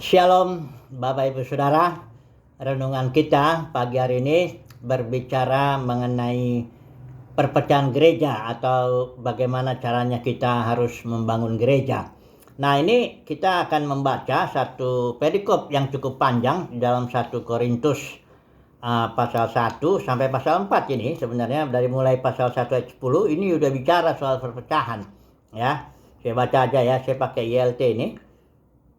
Shalom Bapak Ibu Saudara. Renungan kita pagi hari ini berbicara mengenai perpecahan gereja atau bagaimana caranya kita harus membangun gereja. Nah, ini kita akan membaca satu perikop yang cukup panjang dalam 1 Korintus pasal 1 sampai pasal 4 ini. Sebenarnya dari mulai pasal 1 ayat 10 ini udah bicara soal perpecahan ya. Saya baca aja ya, saya pakai ILT ini.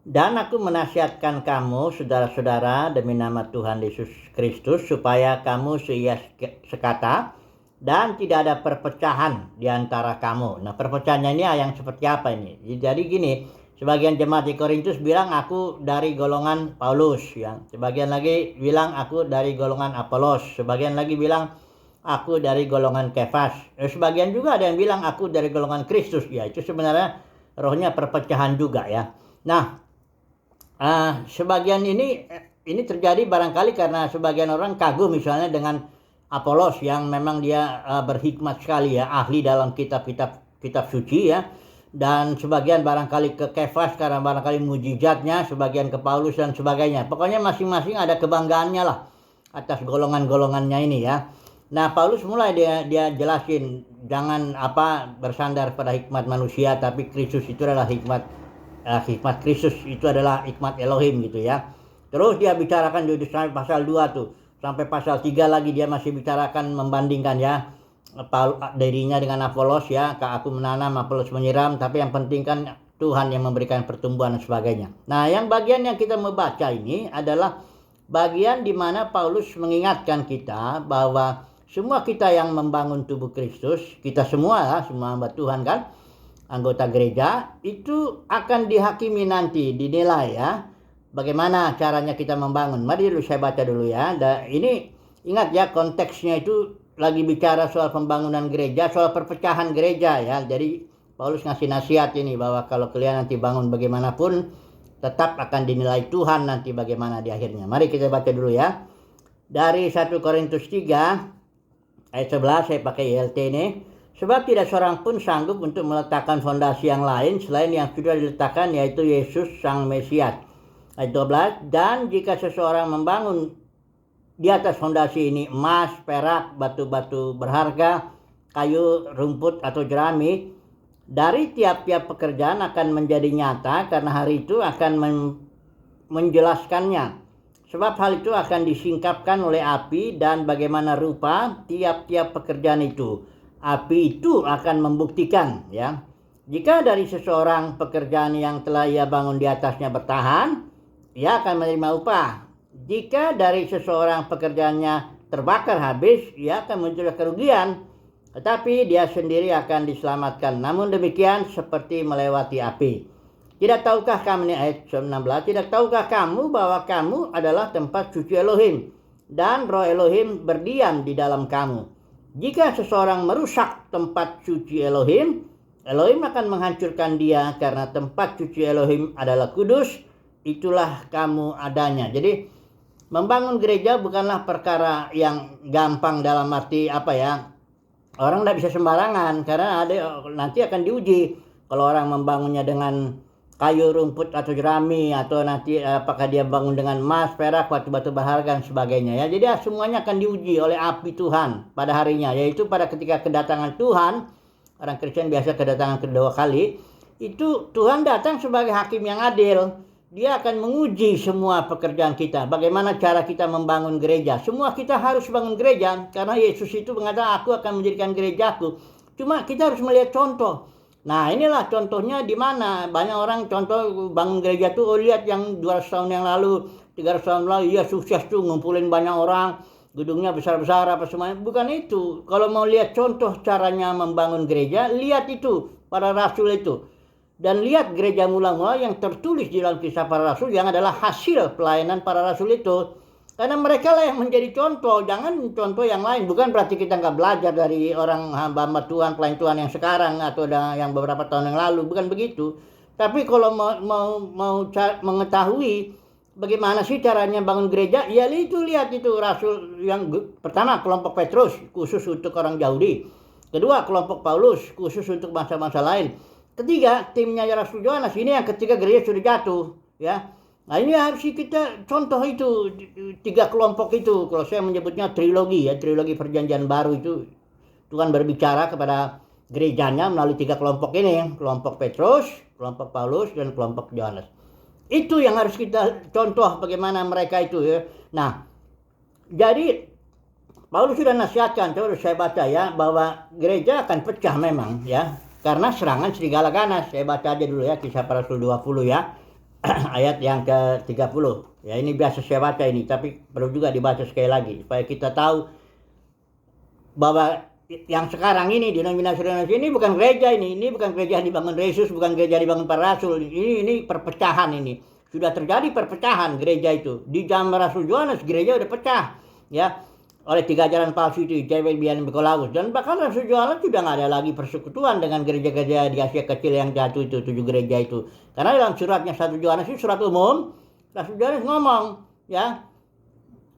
Dan aku menasihatkan kamu, saudara-saudara, demi nama Tuhan Yesus Kristus, supaya kamu seia sekata dan tidak ada perpecahan di antara kamu. Nah, perpecahannya ini yang seperti apa ini? Jadi gini, sebagian jemaat di Korintus bilang aku dari golongan Paulus, ya. Sebagian lagi bilang aku dari golongan Apolos, sebagian lagi bilang aku dari golongan Kefas. Sebagian juga ada yang bilang aku dari golongan Kristus, ya. Itu sebenarnya rohnya perpecahan juga, ya. Nah, sebagian ini terjadi barangkali karena sebagian orang kagum misalnya dengan Apolos yang memang dia berhikmat sekali ya, ahli dalam kitab suci ya. Dan sebagian barangkali ke Kefas karena barangkali mujizatnya, sebagian ke Paulus dan sebagainya. Pokoknya masing-masing ada kebanggaannya lah atas golongan-golongannya ini ya. Nah, Paulus mulai dia jelasin jangan bersandar pada hikmat manusia, tapi Kristus itu adalah hikmat Kristus itu adalah hikmat Elohim gitu ya. Terus dia bicarakan sampai pasal 2 tuh. Sampai pasal 3 lagi dia masih bicarakan membandingkan ya dirinya dengan Apolos ya. Aku menanam, Apolos menyiram, tapi yang penting kan Tuhan yang memberikan pertumbuhan dan sebagainya. Nah, yang bagian yang kita mau baca ini adalah bagian di mana Paulus mengingatkan kita bahwa semua kita yang membangun tubuh Kristus, kita semua hamba Tuhan kan, anggota gereja itu akan dihakimi nanti, dinilai ya. Bagaimana caranya kita membangun? Mari dulu saya baca dulu ya. Ini ingat ya, konteksnya itu lagi bicara soal pembangunan gereja, soal perpecahan gereja ya. Jadi Paulus ngasih nasihat ini bahwa kalau kalian nanti bangun bagaimanapun tetap akan dinilai Tuhan nanti bagaimana di akhirnya. Mari kita baca dulu ya. Dari 1 Korintus 3 ayat 11 saya pakai ILT ini. Sebab tidak seorang pun sanggup untuk meletakkan fondasi yang lain selain yang sudah diletakkan, yaitu Yesus Sang Mesias. Ayat 12, dan jika seseorang membangun di atas fondasi ini emas, perak, batu-batu berharga, kayu, rumput atau jerami, dari tiap-tiap pekerjaan akan menjadi nyata karena hari itu akan menjelaskannya. Sebab hal itu akan disingkapkan oleh api dan bagaimana rupa tiap-tiap pekerjaan itu. Api itu akan membuktikan ya. Jika dari seseorang pekerjaan yang telah ia bangun di atasnya bertahan, ia akan menerima upah. Jika dari seseorang pekerjaannya terbakar habis, ia akan muncul kerugian, tetapi dia sendiri akan diselamatkan. Namun demikian seperti melewati api. Tidak tahukah kamu, ini ayat 16, tidak tahukah kamu bahwa kamu adalah tempat suci Elohim dan roh Elohim berdiam di dalam kamu. Jika seseorang merusak tempat suci Elohim, Elohim akan menghancurkan dia karena tempat suci Elohim adalah kudus, itulah kamu adanya. Jadi membangun gereja bukanlah perkara yang gampang dalam arti orang tidak bisa sembarangan karena nanti akan diuji. Kalau orang membangunnya dengan kayu, rumput atau jerami, atau nanti apakah dia bangun dengan emas, perak, batu-batu berharga dan sebagainya ya. Jadi semuanya akan diuji oleh api Tuhan pada harinya, yaitu pada ketika kedatangan Tuhan. Orang Kristen biasa kedatangan kedua kali. Itu Tuhan datang sebagai hakim yang adil. Dia akan menguji semua pekerjaan kita. Bagaimana cara kita membangun gereja. Semua kita harus bangun gereja karena Yesus itu mengatakan aku akan menjadikan gerejaku. Cuma kita harus melihat contoh. Nah, inilah contohnya di mana banyak orang contoh bangun gereja tuh, lihat yang 200 tahun yang lalu, 300 tahun lalu, ya sukses tuh ngumpulin banyak orang, gedungnya besar-besar apa semuanya. Bukan itu. Kalau mau lihat contoh caranya membangun gereja, lihat itu para rasul itu. Dan lihat gereja mula-mula yang tertulis di dalam kisah para rasul yang adalah hasil pelayanan para rasul itu. Karena mereka lah yang menjadi contoh, jangan contoh yang lain. Bukan berarti kita nggak belajar dari orang hamba Tuhan, pelayan Tuhan yang sekarang atau yang beberapa tahun yang lalu, bukan begitu. Tapi kalau mau mengetahui bagaimana sih caranya bangun gereja, ya lihat itu rasul yang pertama kelompok Petrus khusus untuk orang Yahudi, kedua kelompok Paulus khusus untuk bangsa-bangsa lain, ketiga timnya Rasul Yohanes, ini yang ketiga gereja sudah jatuh ya. Nah ini harus kita contoh itu, tiga kelompok itu, kalau saya menyebutnya trilogi ya, trilogi perjanjian baru itu. Tuhan berbicara kepada gerejanya melalui tiga kelompok ini, kelompok Petrus, kelompok Paulus, dan kelompok Yohanes. Itu yang harus kita contoh bagaimana mereka itu ya. Nah, jadi Paulus sudah nasihatkan, coba saya baca ya, bahwa gereja akan pecah memang ya, karena serangan serigala ganas. Saya baca aja dulu ya, Kisah Para Rasul 20 ya, ayat yang ke-30. Ya ini biasa saya baca ini, tapi perlu juga dibaca sekali lagi, supaya kita tahu bahwa yang sekarang ini denominasi ini bukan gereja, ini bukan gereja yang dibangun Yesus, bukan gereja yang dibangun para rasul, ini perpecahan. Ini sudah terjadi perpecahan gereja itu di zaman Rasul Yohanes. Gereja udah pecah ya oleh tiga ajaran palsu itu, Jebel, Bian, Nikolaus, dan bahkan Rasul Yohanes sudah nggak ada lagi persekutuan dengan gereja-gereja di Asia Kecil yang jatuh itu, 7 gereja itu, karena dalam suratnya 1 Yohanes itu surat umum, Rasul Yohanes ngomong ya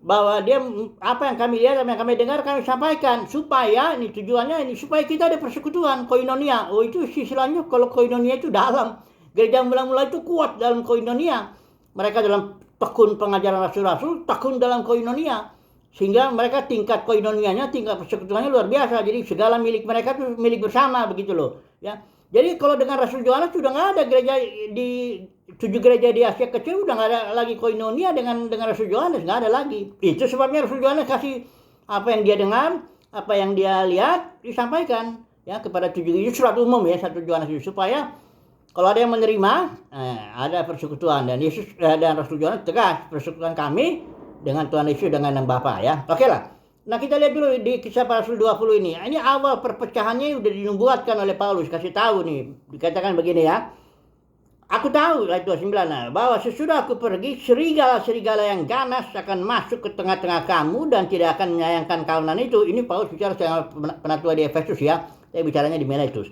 bahwa dia apa yang kami lihat, apa yang kami dengar kami sampaikan, supaya ini tujuannya ini supaya kita ada persekutuan, koinonia. Oh itu istilahnya, kalau koinonia itu dalam. Gereja mula-mula itu kuat dalam koinonia. Mereka dalam tekun pengajaran rasul-rasul, tekun dalam koinonia. Sehingga mereka tingkat koinonianya, tingkat persekutuannya luar biasa. Jadi segala milik mereka itu milik bersama begitu loh. Ya. Jadi kalau dengan Rasul Yohanes sudah nggak ada gereja di 7 gereja di Asia Kecil, udah nggak ada lagi koinonia dengan Rasul Yohanes, nggak ada lagi. Itu sebabnya Rasul Yohanes kasih apa yang dia dengar, apa yang dia lihat disampaikan ya kepada 7 itu surat umum ya, 1 Yohanes itu, supaya kalau ada yang menerima ada persekutuan, dan Yesus dan Rasul Yohanes tegas, persekutuan kami dengan Tuhan Yesus dengan yang Bapa ya. Oke lah. Nah kita lihat dulu di Kisah Para Rasul 20 ini. Ini awal perpecahannya udah dinubuatkan oleh Paulus, kasih tahu nih. Dikatakan begini ya. Aku tahu, ayat 29, bahwa sesudah aku pergi, serigala-serigala yang ganas akan masuk ke tengah-tengah kamu dan tidak akan menyayangkan kawanan itu. Ini Paulus bicara sama penatua di Efesus ya. Saya bicaranya di Miletus.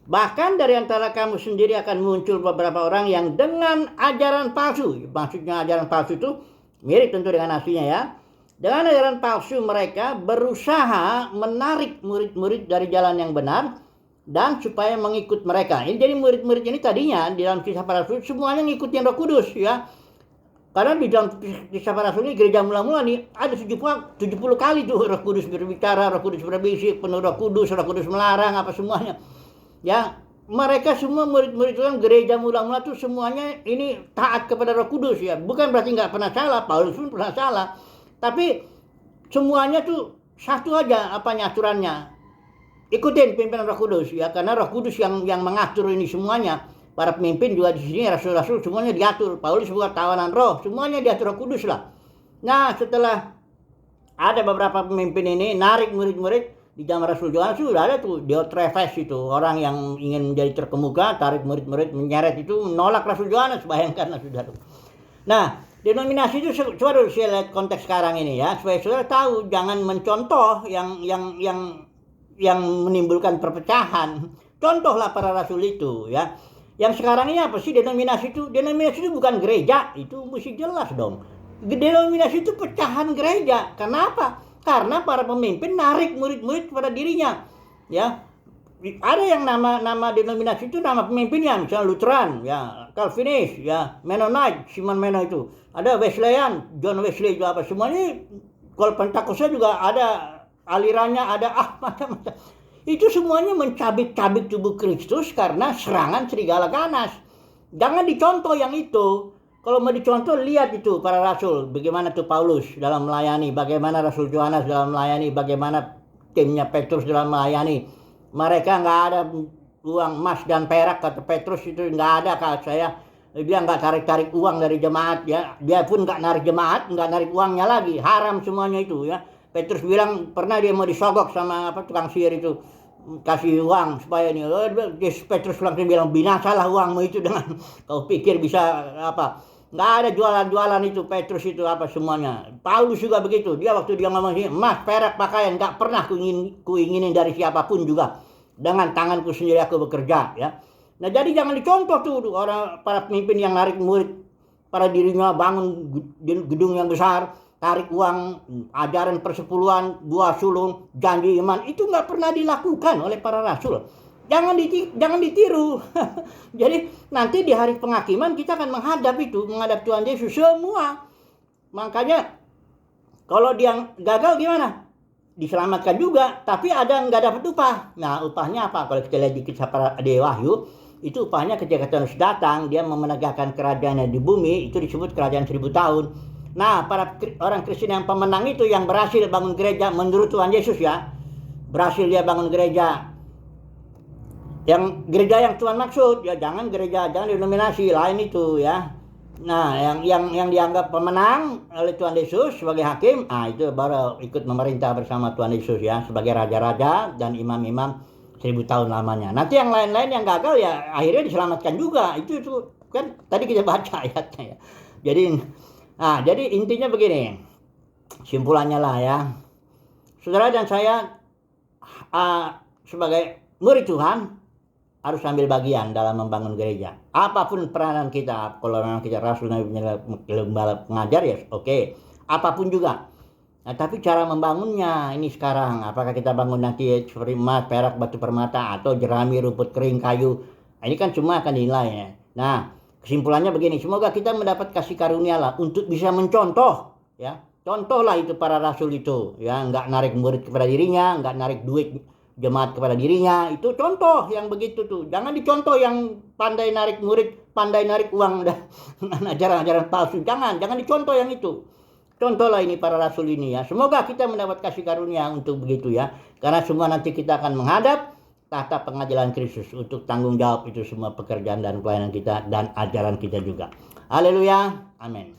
Bahkan dari antara kamu sendiri akan muncul beberapa orang yang dengan ajaran palsu. Maksudnya ajaran palsu itu mirip tentu dengan aslinya ya. Dengan ajaran palsu mereka berusaha menarik murid-murid dari jalan yang benar dan supaya mengikut mereka. Ini jadi murid-murid ini tadinya di dalam Kisah Para Rasul semuanya ngikutin Roh Kudus ya. Karena di dalam Kisah Para Rasul ini gereja mula-mula nih ada 70 kali tuh Roh Kudus berbicara, Roh Kudus berbisik, penuh Roh Kudus melarang apa semuanya. Ya, mereka semua murid-murid itu kan gereja mula-mula tuh semuanya ini taat kepada Roh Kudus ya. Bukan berarti nggak pernah salah, Paulus pun pernah salah. Tapi semuanya tuh satu aja apanya aturannya. Ikutin pimpinan Roh Kudus ya, karena Roh Kudus yang mengatur ini semuanya. Para pemimpin juga di sini, rasul-rasul semuanya diatur. Paulus buat tawanan roh, semuanya diatur Roh Kudus lah. Nah, setelah ada beberapa pemimpin ini narik murid-murid di zaman Rasul Yohanes sudah ada tuh Diotrephes itu, orang yang ingin menjadi terkemuka, tarik murid-murid menyeret itu, menolak Rasul Yohanes, bayangkan saudara. Nah, denominasi itu coba dulu saya lihat konteks sekarang ini ya, supaya saudara tahu jangan mencontoh yang menimbulkan perpecahan. Contohlah para rasul itu ya. Yang sekarang ini apa sih denominasi itu? Denominasi itu bukan gereja, itu mesti jelas dong. Denominasi itu pecahan gereja. Kenapa? Karena para pemimpin narik murid-murid pada dirinya. Ya, ada yang nama denominasi itu nama pemimpinnya, misalnya Lutheran, ya, Calvinis, ya, Mennonite, Simon Meno itu. Ada Wesleyan, John Wesley itu apa semuanya. Kalau Pentakosta juga ada alirannya, ada macam-macam. Itu semuanya mencabik-cabik tubuh Kristus karena serangan serigala ganas. Jangan dicontoh yang itu. Kalau mau dicontoh, lihat itu para rasul. Bagaimana tuh Paulus dalam melayani. Bagaimana Rasul Yohanes dalam melayani. Bagaimana timnya Petrus dalam melayani. Mereka nggak ada uang emas dan perak, kata Petrus itu nggak ada, kata saya. Dia nggak tarik-tarik uang dari jemaat ya. Dia pun nggak narik jemaat, nggak narik uangnya lagi. Haram semuanya itu ya. Petrus bilang pernah dia mau disogok sama tukang sihir itu, kasih uang supaya ini. Petrus langsung bilang binasalah uangmu itu dengan kau pikir bisa apa. Nggak ada jualan-jualan itu Petrus itu apa semuanya. Paulus juga begitu. Dia waktu dia ngomong sini, emas, perak, pakaian nggak pernah kuinginin dari siapapun juga. Dengan tanganku sendiri aku bekerja ya. Nah jadi jangan dicontoh tuh orang para pemimpin yang narik murid pada dirinya, bangun gedung yang besar, tarik uang, ajaran persepuluhan, buah sulung, janji iman, itu nggak pernah dilakukan oleh para rasul. jangan ditiru. Jadi nanti di hari penghakiman kita akan menghadap Tuhan Yesus semua. Makanya kalau dia gagal gimana? Diselamatkan juga, tapi ada nggak dapat upah. Nah, upahnya apa? Kalau kita lihat di kisah di Wahyu, itu upahnya ketika Tuhan Yesus datang, dia menegakkan kerajaannya di bumi, itu disebut kerajaan 1000 tahun. Nah, para orang Kristen yang pemenang itu yang berhasil bangun gereja menurut Tuhan Yesus ya, berhasil dia bangun gereja. Yang gereja yang Tuhan maksud ya, jangan denominasi lain itu ya. Nah, yang dianggap pemenang oleh Tuhan Yesus sebagai hakim, itu baru ikut memerintah bersama Tuhan Yesus ya, sebagai raja-raja dan imam-imam 1000 tahun lamanya. Nanti yang lain-lain yang gagal ya akhirnya diselamatkan juga. Itu kan tadi kita baca ayatnya ya. Jadi intinya begini. Simpulannya lah ya. Saudara dan saya sebagai murid Tuhan harus ambil bagian dalam membangun gereja. Apapun peranan kita, kalau memang kita rasul, gembala, pengajar ya oke. Apapun juga. Nah, tapi cara membangunnya ini sekarang, apakah kita bangun nanti seperti emas, perak, batu permata, atau jerami, rumput kering, kayu. Nah, ini kan semua akan dinilai ya. Nah, kesimpulannya begini, semoga kita mendapat kasih karunia lah untuk bisa mencontoh ya. Contohlah itu para rasul itu ya, nggak narik murid kepada dirinya, nggak narik duit jemaat kepada dirinya, itu contoh yang begitu tuh. Jangan dicontoh yang pandai narik murid, pandai narik uang dan ajaran-ajaran palsu. Jangan dicontoh yang itu. Contohlah ini para rasul ini ya. Semoga kita mendapat kasih karunia untuk begitu ya. Karena semua nanti kita akan menghadap tahta pengadilan Kristus untuk tanggung jawab itu semua pekerjaan dan pelayanan kita dan ajaran kita juga. Haleluya. Amin.